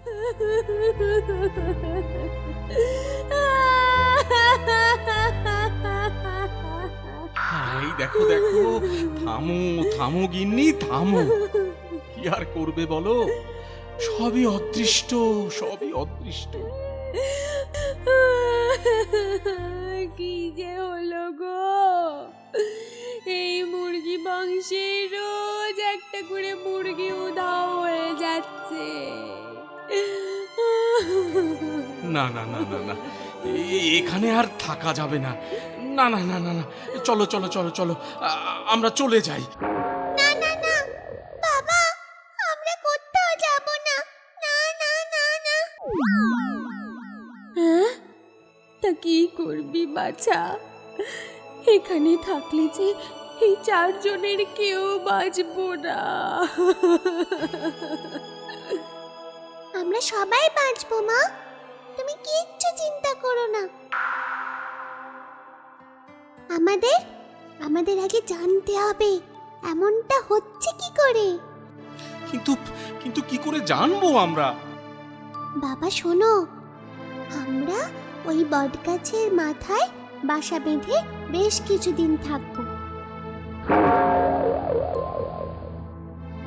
এই দেখো দেখো, থামো থামো গিন্নি থামো। কি আর করবে বলো, সবই অদৃষ্ট, সবই অদৃষ্ট। কি যে হলো গো, এই মুরগি বংশে রোজ একটা করে মুরগি উধাও হয়ে যাচ্ছে। না না না না না, এখানে আর থাকা যাবে না। না না না না না, চলো চলো চলো চলো, আমরা চলে যাই। না না না বাবা, আমরা কোথাও যাব না। না না না না। হ্যাঁ, তা কি করবি বাছা? এখানে থাকলে যে এই চারজনের কেউ বাঁচবো না। আমরা সবাই বাঁচবো মা, তুমি কিচ্ছু চিন্তা করো না। আমাদের আমাদের আগে জানতে হবে এমনটা হচ্ছে কি করে। কিন্তু কিন্তু কি করে জানবো আমরা? বাবা শোনো, আমরা ওই বটগাছের মাথায় বাসা বেঁধে বেশ কিছুদিন থাকবো।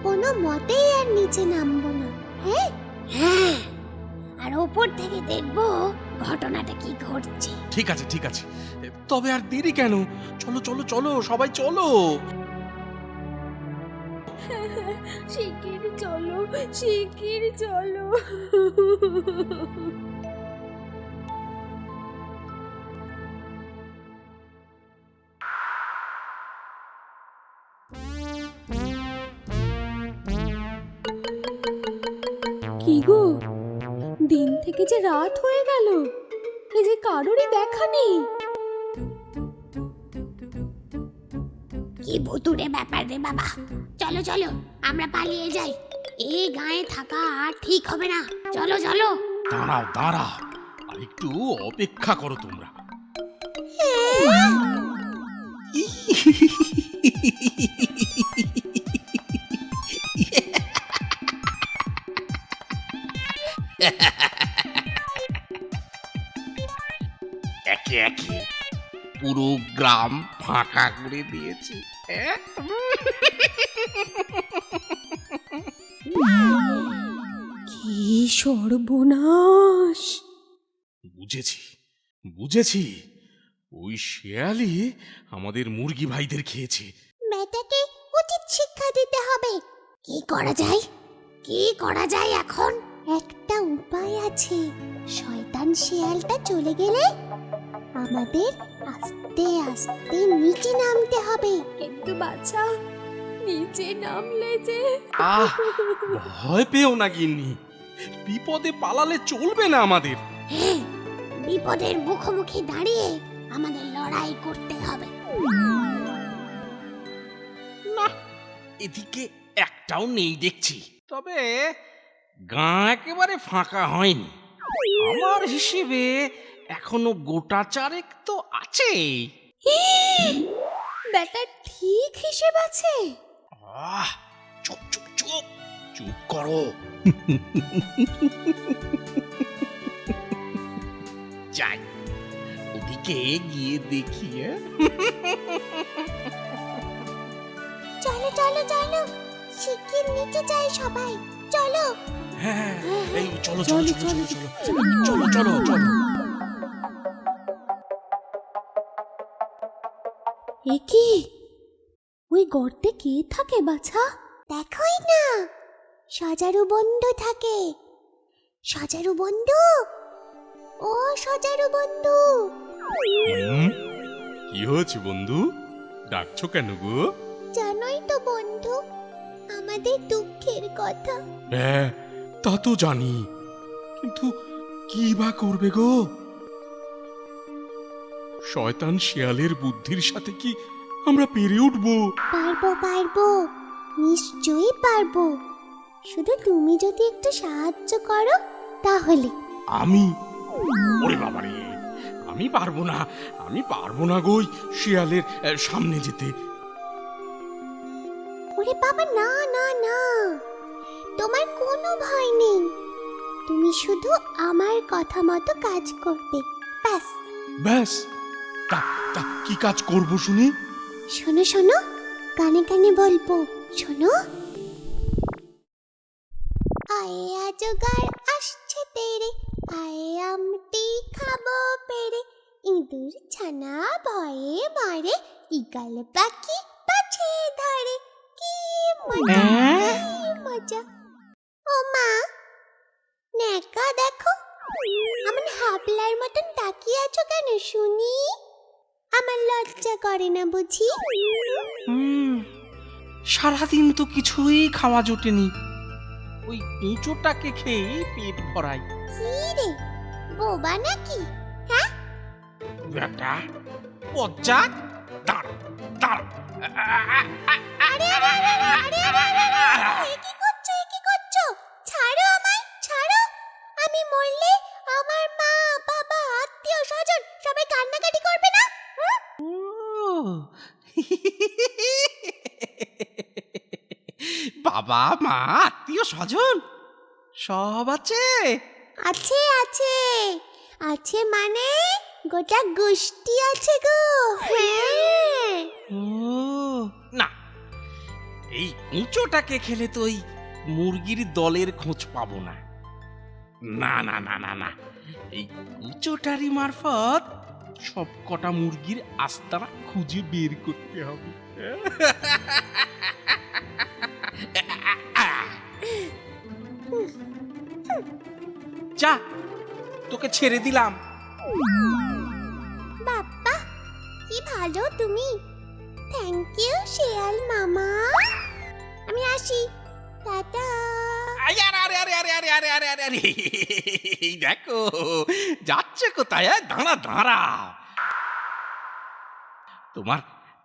কোনো মতেই আর নিচে নামবো না। হ্যাঁ হ্যাঁ, আর ওপর থেকে দেখবো ঘটনাটা কি ঘটছে। ঠিক আছে ঠিক আছে, তবে আর দেরি কেন? চলো চলো চলো, সবাই চলো। শিগগির চলো, শিগগির চলো। কি গো, দিন থেকে যে রাত হয়ে গেল, এই যে কারোরই দেখা নেই। কি ভুতুরে ব্যাপার রে বাবা, চলো চলো আমরা পালিয়ে যাই। এই গায়ে থাকা আর ঠিক হবে না, চলো চলো। দাঁড়াও দাঁড়াও, আর একটু অপেক্ষা করো তোমরা। একে একে পুরো গ্রাম ফাঁকা করে দিয়েছে। কি সর্বনাশ! বুঝেছি বুঝেছি, ওই শেয়ালি আমাদের মুরগি ভাইদের খেয়েছে। মেয়েটাকে উচিত শিক্ষা দিতে হবে। কি করা যায়, কি করা যায় এখন? একটা উপায় আছে। শয়তান শিয়ালটা চলে গেলে আমাদের আস্তে আস্তে নিচে নামতে হবে। কিন্তু বাছা, নিচে নামলে যে আহ, ভয় পেও না গিন্নি, বিপদে পালালে চলবে না আমাদের। হ্যাঁ, বিপদের মুখোমুখি দাঁড়িয়ে আমাদের লড়াই করতে হবে। না, এদিকে একটাও নেই দেখছি। তবে গাঁ একেবারে ফাঁকা হয়নি, আমার হিসেবে এখনো গোটা চারেক তো আছে। ব্যাটা ঠিক হিসেব আছে। আহ, চুপ চুপ চুপ চুপ করো। যাই, ওদিকে গিয়ে দেখি। চলো চলো চলো, শিগগির নিচে যাই সবাই, চলো। হ্যাঁ, এই চলো চলো চলো চলো চলো চলো চলো। এ কি, ওই গর্তে কে থাকে বাছা? দেখোই না, সজারু বন্ধু থাকে। সজারু বন্ধু, ও সজারু বন্ধু। কি হয়েছে বন্ধু, ডাকছো কেন গো? জানোই তো বন্ধু আমাদের দুঃখের কথা। হ্যাঁ, তা তো জানি, কিন্তু কি বা করবে গো? শয়তান শিয়ালের বুদ্ধির সাথে কি আমরা পেরে উঠবো? পারবো পারবো, নিশ্চয়ই পারবো। শুধু তুমি যদি একটু সাহায্য করো তাহলে। আমি? ওরে বাবারে, আমি পারবো না, আমি পারবো না গো শিয়ালের সামনে যেতে। ওরে বাবা, না না না, তোমার কোনো ভয় নেই। তুমি শুধু আমার কথা মতো কাজ করবে, ব্যাস। ব্যাস? তা তা কি কাজ করব শুনি? শোনো শোনো, কানে কানে বলবো, শোনো। আয়ে আজগার আসছে তেরে, আয়ে আমটি খাবো পেরে, ইঁদুর ছানা ভয়ে মারে, ইগল পাখি পাছে ধরে, কি মজা কি মজা। ও মা, নেকা দেখো, আমার হাবলার মতন তাকিয়ে আছো কেন শুনি? আমার লজ্জা করে না বুঝি? সারাদিন তো কিছুই খাওয়া জোটেনি, ওই কুঁচোটাকে খেয়ে পেট ভরাই। কি রে, বোবা নাকি? হ্যাঁ, বেটা বজ্জাত, দাঁড়া দাঁড়া। আরে আরে আরে আরে আরে আরে, এ কি করছো, এ কি করছো? ছাড়ো আমায়, ছাড়ো। আমি মরলে আমার মা বাবা আত্মীয় স্বজন সবাই কান্নাকাটি করবে না? হুম? ও, বাবা মা আত্মীয় স্বজন সব আছে? আছে আছে আছে, মানে গোটা গোষ্ঠী আছে গো। হ্যাঁ, ও না, এই কুঁচোটাকে খেলে তো ওই মুরগির দলের খোঁজ পাবো না। না না না না না, এই কুঁচোটারি মারফত সব কটা মুরগির আস্তানা খুঁজে বের করতে হবে। যা, তোকে ছেড়ে দিলাম। বাপ্পা, কি ভালো তুমি। থ্যাংক ইউ শেয়াল মামা। আমি আসি, টাটা। আরে আরে আরে আরে আরে আরে আরে আরে আরে, এই দেখো যাচ্ছে কোথায়? দাঁড়া দাঁড়া, তোমার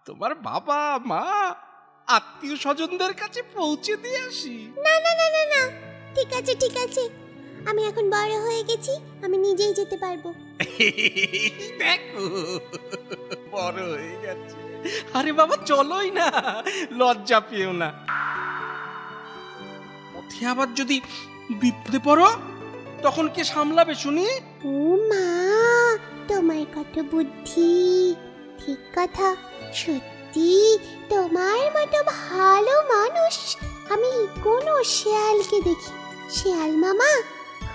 তোমার বাবা মা আত্মীয় স্বজনদের কাছে পৌঁছে দিয়ে আসি। না না না না না, ঠিক আছে ঠিক আছে, আমি এখন বড় হয়ে গেছি, আমি নিজেই যেতে পারবো। দেখো বড় হয়ে গেছে। আরে বাবা চলোই না, লজ্জা পেও না। পথে আবার যদি বিপদে পড়ো তখন কে সামলাবে শুনি? ও মা, তোমার কত বুদ্ধি। ঠিক কথা, সত্যি তোমার মতো ভালো মানুষ আমি কোনো শেয়ালকে দেখি। শেয়াল মামা,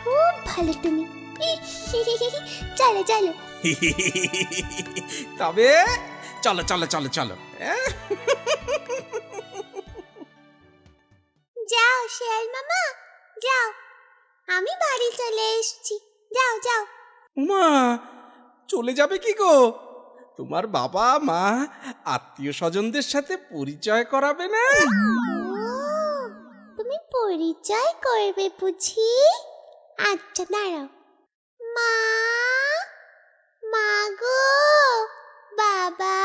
খুব ভালো তুমি। চলো চলো। তবে চলো চলো চলো চলো। যাও শেয়াল মামা, যাও, আমি বাড়ি চলে এসেছি। যাও যাও। উমা, চলে যাবে কি গো? তোমার বাবা মা আত্মীয় স্বজনদের সাথে পরিচয় করাবে না? ও, তুমি পরিচয় করবে বুঝি? আচ্ছা দাঁড়াও। মা, মা গো, বাবা।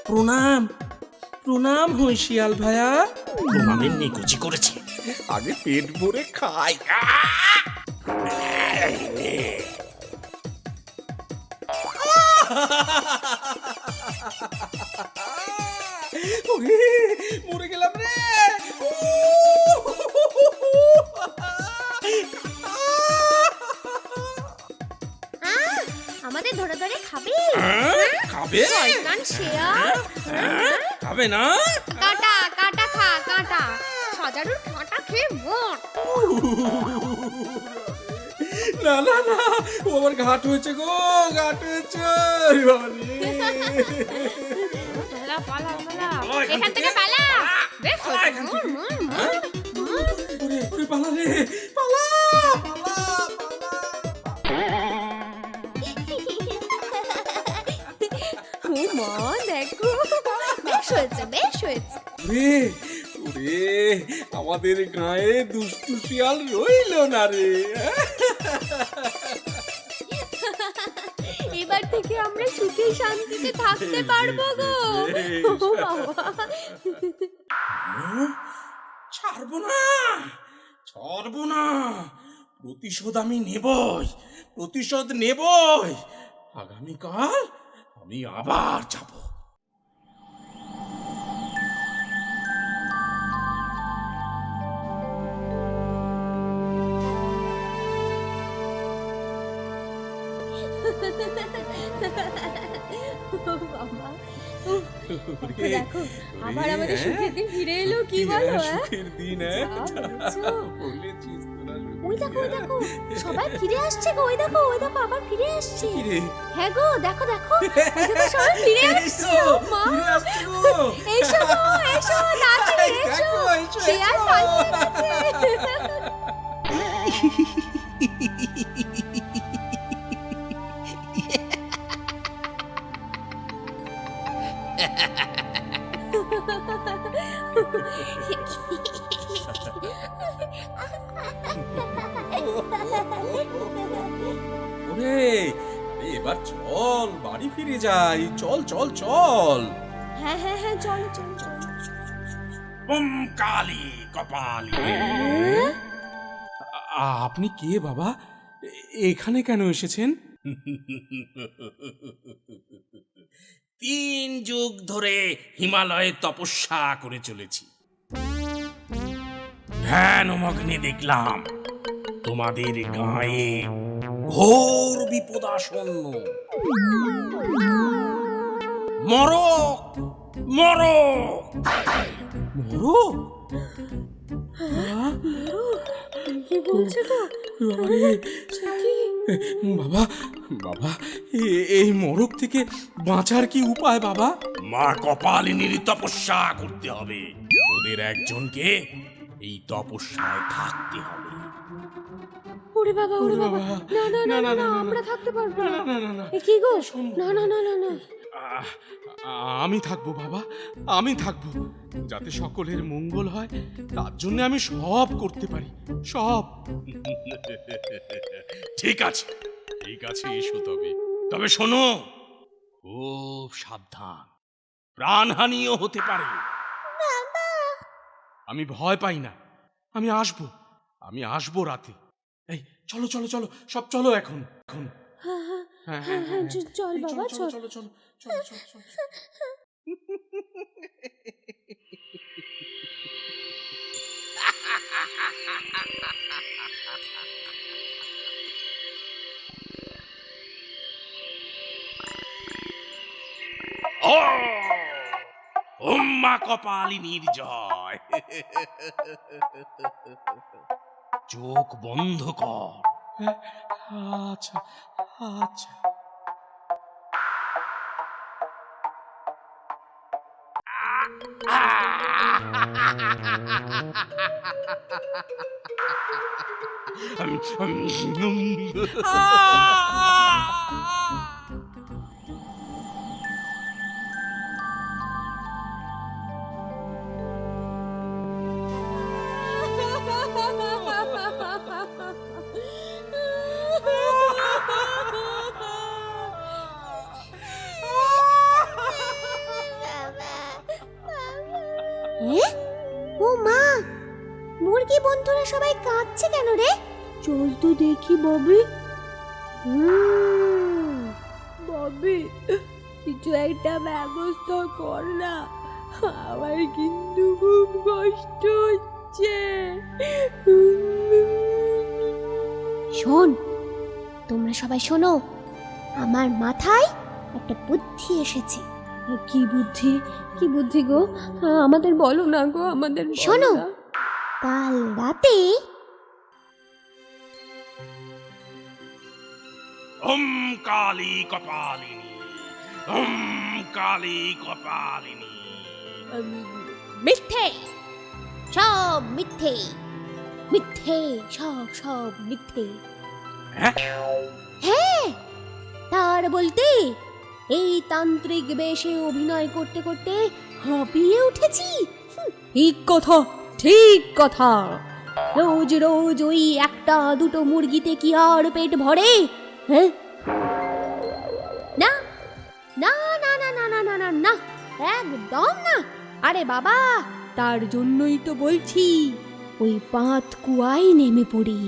প্রণাম প্রণাম হইশিয়াল ভাইয়া। প্রণামের নিকুচি করেছে, আগে পেট ভরে খাই। ওরে, মরে গেলাম রে। আমাদের ধরে ধরে খাবে? খাবে? শয়তান শেয়াল। খাবে না? কাটা কাটা খা, কাটা। সজারুর কাঁটা খেয়ে মর। না না না, ও আমার ঘাট হয়েছে গো, ঘাট হয়েছে। পালা পালা পালা, এখান থেকে পালা। বেশ পালা রে, পালা পালা। ও মা দেখো, বেশ হয়েছে, বেশ হয়েছে। রে ওরে, আমাদের গায়ে দুষ্টু শিয়াল রইল না রে। এবার থেকে আমরা সুখে শান্তিতে থাকতে পারবো গো। ও বাবা, ছাড়বো না, ছাড়বো না। প্রতিশোধ আমি নেবই, প্রতিশোধ নেবই। আগামীকাল আমি আবার যাব। বাবা, দেখো আবার আমাদের সুখের দিন ফিরে এলো, কি বলো? সুখের দিন। যা বলেছো। বলেছিস তোরা সুখের ওই দেখো, ওই দেখো, সবাই ফিরে আসছে গো। ওই দেখো, ওই দেখো, আবার ফিরে আসছে। কি রে? হ্যাঁ গো, দেখো দেখো, ওই দেখো, সবাই ফিরে আসছে। ও মা, এসো গো, এসো তাড়াতাড়ি এসো। শেয়াল পালিয়ে গেছে। ওরে, এবার চল বাড়ি ফিরে যাই। চল চল চল। হ্যাঁ হ্যাঁ হ্যাঁ, চলো চলো চলো। ওম কালী কপালী। আপনি কে বাবা? এখানে কেন এসেছেন? 3 যুগ ধরে হিমালয়ে তপস্যা করে চলেছি। ধ্যানমগ্নে দেখলাম তোমাদের গায়ে ঘোর বিপদাসন্ন। মরক মরক মরক। কি বলছে গো? বাবা বাবা, এই মরক থেকে বাঁচার কি উপায় বাবা? মা কপালিনীর তপস্যা করতে হবে। ওদের একজনকে এই তপস্যায় থাকতে হবে। ওরে বাবা, ওরে ওরে বাবা, বাবা। না না না না, না, না, না, না, আমরা থাকতে পারবো না না। না না না। এ কি গো? শোনো। না না না না না। আমি থাকবো বাবা, আমি থাকবো, যাতে সকলের মঙ্গল হয়। তার জন্য আমি সব করতে পারি, সব। ঠিক আছে ঠিক আছে, এসো তবে। তবে শোনো, খুব সাবধান, প্রাণহানিও হতে পারে। আমি ভয় পাই না, আমি আসবো রাতে। এই চলো চলো চলো, সব চলো এখন এখন। হ্যাঁ হ্যাঁ হ্যাঁ হ্যাঁ হ্যাঁ, চল এই বাবা, চল। চলো চলো চলো চলো চলো চলো। ওম মা কপালিনীর জয়। চোখ বন্ধ কর। আচ্ছা আচ্ছা। ও মা, মুরগি বন্ধুরা সবাই কাঁদছে কেন রে? চল তো দেখি ববি। ববি, কিছু একটা ব্যবস্থা কর না, আমার কিন্তু খুব কষ্ট হচ্ছে। শোন, তোমরা সবাই শোনো, আমার মাথায় একটা বুদ্ধি এসেছে। কি বুদ্ধি? কি বুদ্ধি গো? আমাদের বলো না গো, আমাদের বলো শোনো। না। কাল রাতে ওম কালী কপালিনী, ওম কালী কপালিনী। মিথ্যে, সব মিথ্যে, মিথ্যে, সব সব মিথ্যে। হ্যাঁ? হ্যাঁ, তার বলতে এই তান্ত্রিক বেশে অভিনয় করতে করতে হাঁপিয়ে উঠেছি। ঠিক কথা, ঠিক কথা। রোজ রোজ ওই একটা দুটো মুরগিতে কি আর পেট ভরে? হ্যাঁ, না না না না না না না না না, একদম না। আরে বাবা, তার জন্যই তো বলছি, ওই পাত কুয়ায় নেমে পড়ি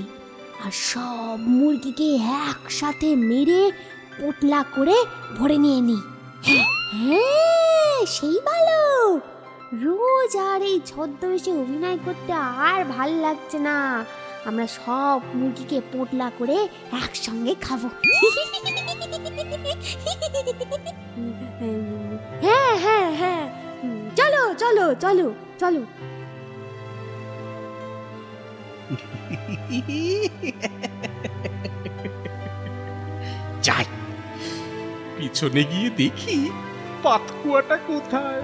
আর সব মুরগিকে একসাথে মেরে পোটলা করে ভরে নিয়ে নি। হ্যাঁ, সেই ভালো। রোজ আর এই ছদ্মবেশে অভিনয় করতে আর ভাল লাগছে না। আমরা সব মুরগিকে পোটলা করে একসঙ্গে খাবো। হ্যাঁ হ্যাঁ হ্যাঁ, চলো চলো চলো চলো। যাই, পিছনে গিয়ে দেখি পাতকুয়াটা কোথায়।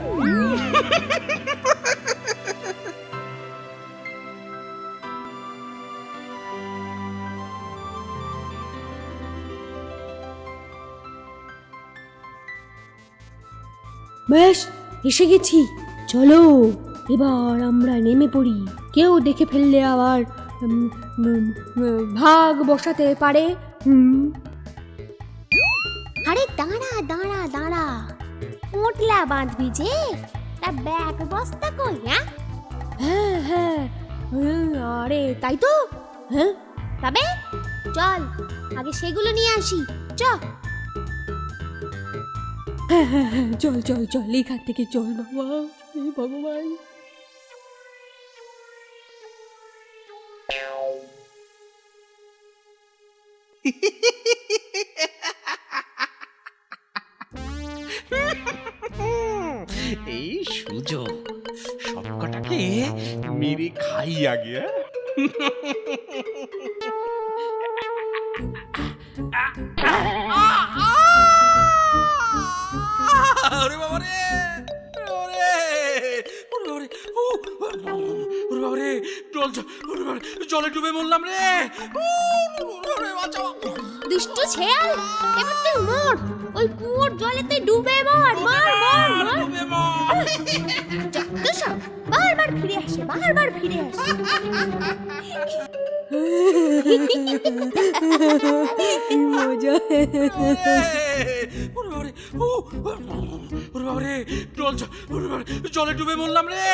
বেশ, এসে গেছি। চলো এবার আমরা নেমে পড়ি। কেউ দেখে ফেললে আবার ভাগ বসাতে পারে। আরে দাঁড়া দাঁড়া দাঁড়া, পোটলা বাঁধবি যে, তা ব্যাগ বস্তা কই? হ্যাঁ হ্যাঁ হ্যাঁ, আরে তাই তো। হ্যাঁ, তবে চল আগে সেগুলো নিয়ে আসি। চ। হ্যাঁ হ্যাঁ হ্যাঁ, চল চল চল, এখান থেকে চল বাবা। এই ভগবান, এই সুযোগ, সবকটাকে মেরে খাই আগে। ওরে বাবা রে, ওরে ওরে ওরে বাবা রে, জলে ডুবে মরলাম রে। ওরে বাঁচাও। দুষ্টু ছেয়াল, এবার তুই মর। ওই কুয়োর জলেতে ডুবে মর, মর মর মর। ডুবে মর। যত সব বারবার ফিরে আসে, বারবার ফিরে আসে। কি মজা। জলে ডুবে মরলাম রে।